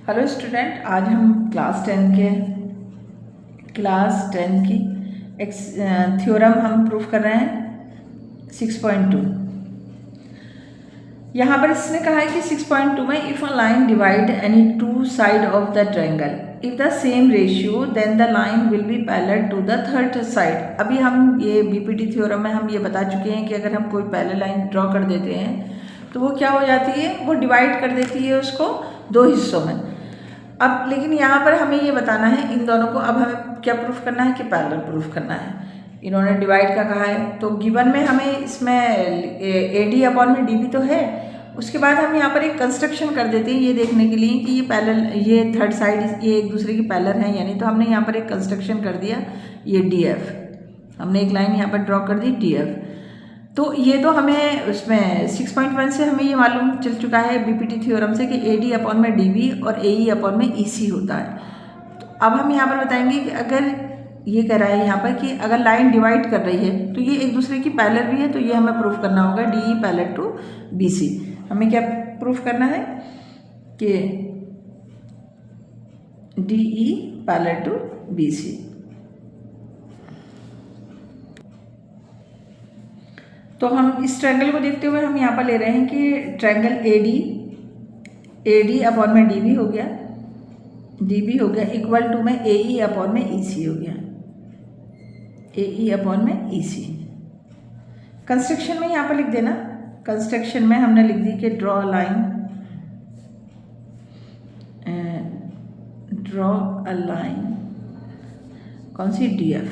Hello student, आज हम class 10 की थ्योरम हम प्रूफ कर रहे हैं 6.2। यहाँ पर इसने कहा है कि 6.2 में if a line divide any two side of the triangle if the same ratio then the line will be parallel to the third side. अभी हम ये बीपीटी थ्योरम में हम ये बता चुके हैं कि अगर हम कोई पैरेलल लाइन ड्रॉ कर देते हैं तो वो क्या हो जाती है, वो डिवाइड कर देती है उसको दो हिस्सों में। अब लेकिन यहाँ पर हमें ये बताना है इन दोनों को, अब हमें क्या प्रूफ करना है कि पैरेलल प्रूफ करना है। इन्होंने डिवाइड का कहा है तो गिवन में हमें इसमें AD अपॉन में DB तो है। उसके बाद हम यहाँ पर एक कंस्ट्रक्शन कर देते हैं ये देखने के लिए कि ये पैरेलल, ये थर्ड साइड ये एक दूसरे की पैरेलल हैं यानी, तो हमने यहाँ पर एक कंस्ट्रक्शन कर दिया ये DF, हमने एक लाइन यहाँ पर ड्रॉ कर दी DF। तो ये तो हमें उसमें 6.1 से हमें ये मालूम चल चुका है बीपीटी थ्योरम से कि AD अपॉन में DB और AE अपॉन में EC होता है। तो अब हम यहाँ पर बताएंगे कि अगर ये कह रहा है यहाँ पर कि अगर लाइन डिवाइड कर रही है तो ये एक दूसरे की पैरेलल भी है, तो ये हमें प्रूफ करना होगा DE पैरेलल टू BC। हमें क्या प्रूफ करना है कि DE पैरेलल टू BC। तो हम इस ट्रायंगल को देखते हुए हम यहाँ पर ले रहे हैं कि ट्रायंगल AD अपॉन में DB हो गया, DB हो गया इक्वल टू में AE अपॉन में EC हो गया, AE अपॉन में EC। कंस्ट्रक्शन में यहाँ पर लिख देना, कंस्ट्रक्शन में हमने लिख दी कि ड्रॉ अ लाइन कौन सी DF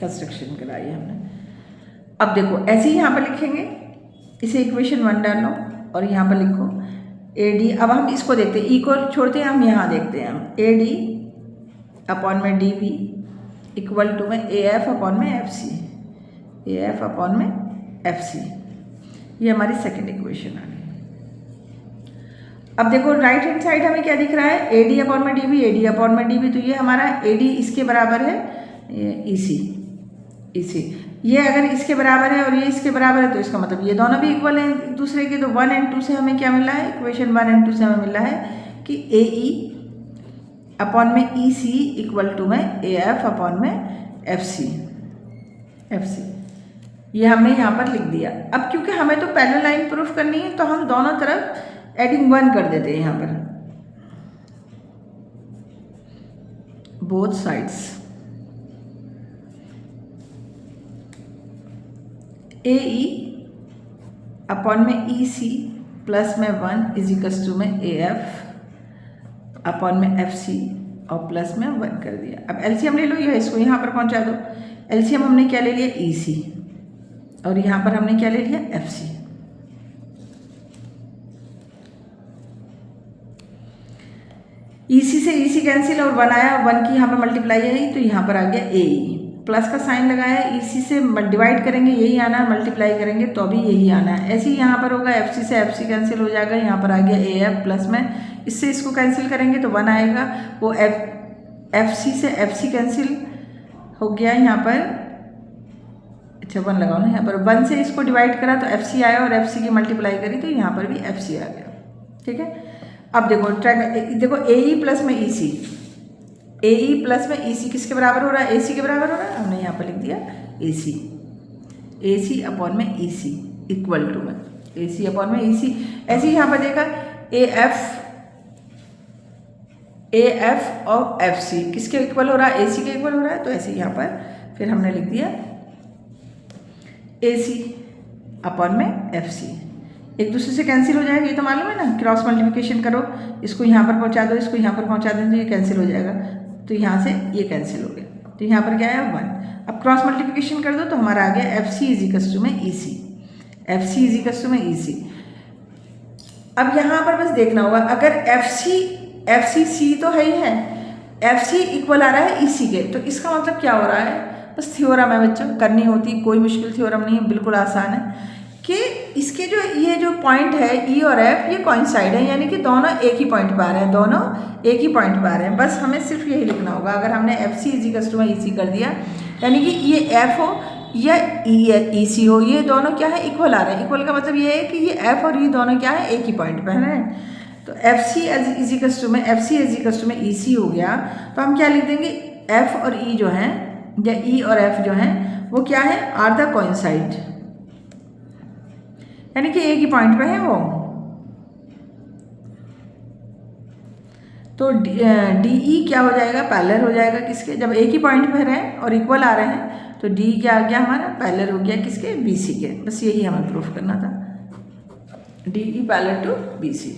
कंस्ट्रक्शन कराई हमने। अब देखो ऐसे ही यहाँ पर लिखेंगे, इसे इक्वेशन 1 डालो और यहाँ पर लिखो AD। अब हम इसको देखते हैं, E को छोड़ते हैं, हम यहाँ देखते हैं हम AD अपॉन में DB इक्वल टू में AF अपॉन में FC, AF अपॉन में FC। ये हमारी सेकेंड इक्वेशन आ गई। अब देखो राइट हैंड साइड हमें क्या दिख रहा है, AD अपॉन में DB, AD अपॉन में DB, तो ये हमारा AD इसके बराबर है EC। ये अगर इसके बराबर है और ये इसके बराबर है तो इसका मतलब ये दोनों भी इक्वल हैं एक दूसरे के। तो 1 और 2 से हमें क्या मिला है, इक्वेशन 1 और 2 से हमें मिला है कि AE अपॉन में EC इक्वल टू में AF अपॉन में FC। ये हमने यहाँ पर लिख दिया। अब क्योंकि हमें तो पैरेलल लाइन प्रूफ करनी है तो हम दोनों तरफ एडिंग 1 कर देते हैं यहाँ पर, बोथ साइड्स। AE अपॉन में EC प्लस में 1 इज इक्वल्स टू में AF अपॉन में FC और प्लस में 1 कर दिया। अब LCM ले लो, ये इसको यहाँ पर पहुँचा दो। LCM हमने क्या ले लिया, EC, और यहाँ पर हमने क्या ले लिया, FC। EC से EC कैंसिल और 1 आया, 1 की यहाँ पर मल्टीप्लाई आई तो यहाँ पर आ गया AE। प्लस का साइन लगाया, EC से डिवाइड करेंगे यही आना है, मल्टीप्लाई करेंगे तो भी यही आना है। ऐसे ही यहाँ पर होगा FC से FC कैंसिल हो जाएगा, यहाँ पर आ गया AF प्लस में इससे इसको कैंसिल करेंगे तो 1 आएगा, वो FC से FC कैंसिल हो गया यहाँ पर। अच्छा 1 लगाओ ना, यहाँ पर 1 से इसको डिवाइड करा तो FC आया और FC की मल्टीप्लाई करी तो यहाँ पर भी FC आ गया। ठीक है, अब देखो AE प्लस में EC, AE प्लस में EC किसके बराबर हो रहा है, AC के बराबर हो रहा है। हमने यहाँ पर लिख दिया AC अपॉन में EC इक्वल टू में AC अपॉन में EC। ऐसे ही यहाँ पर देखा AF और FC किसके इक्वल हो रहा है, AC के इक्वल हो रहा है, तो ऐसे ही यहाँ पर फिर हमने लिख दिया AC अपॉन में FC। एक दूसरे से कैंसिल हो जाएगा, ये तो मालूम है ना, क्रॉस मल्टीप्लिकेशन करो, इसको यहाँ पर पहुँचा दो, इसको यहाँ पर पहुँचा दें तो ये कैंसिल हो जाएगा, तो यहाँ से ये कैंसिल हो गया, तो यहाँ पर क्या है 1। अब क्रॉस मल्टीप्लिकेशन कर दो तो हमारा आ गया FC इज इक्वल्स टू में EC, FC is equals to में EC। अब यहाँ पर बस देखना होगा, अगर FC तो है ही है, FC इक्वल आ रहा है EC के, तो इसका मतलब क्या हो रहा है, बस थ्योरम है बच्चों, करनी होती, कोई मुश्किल थ्योरम नहीं है, बिल्कुल आसान है कि इसके ये जो पॉइंट है E और F ये कोइंसाइड है, यानी कि दोनों एक ही पॉइंट पर आ रहे हैं, दोनों एक ही पॉइंट पर आ रहे हैं। बस हमें सिर्फ यही लिखना होगा। अगर हमने FC इज इक्वल्स टू में EC कर दिया, यानी कि ये F हो या EC हो, ये दोनों क्या है, इक्वल आ रहे हैं। इक्वल का मतलब ये है कि ये F और E दोनों क्या है, एक ही पॉइंट पर हैं। तो F C is equals to में F C is equals to में ई सी हो गया, तो हम क्या लिख देंगे, एफ और ई जो हैं या ई और एफ जो हैं वो क्या है, आर द कोइंसाइड, यानी कि एक ही पॉइंट पे है वो। तो डी ई क्या हो जाएगा, पैरेलल हो जाएगा किसके, जब एक ही पॉइंट पे रहें और इक्वल आ रहे हैं तो डी क्या आ गया हमारा, पैरेलल हो गया किसके, बी सी के। बस यही हमें प्रूफ करना था, D E parallel to B C.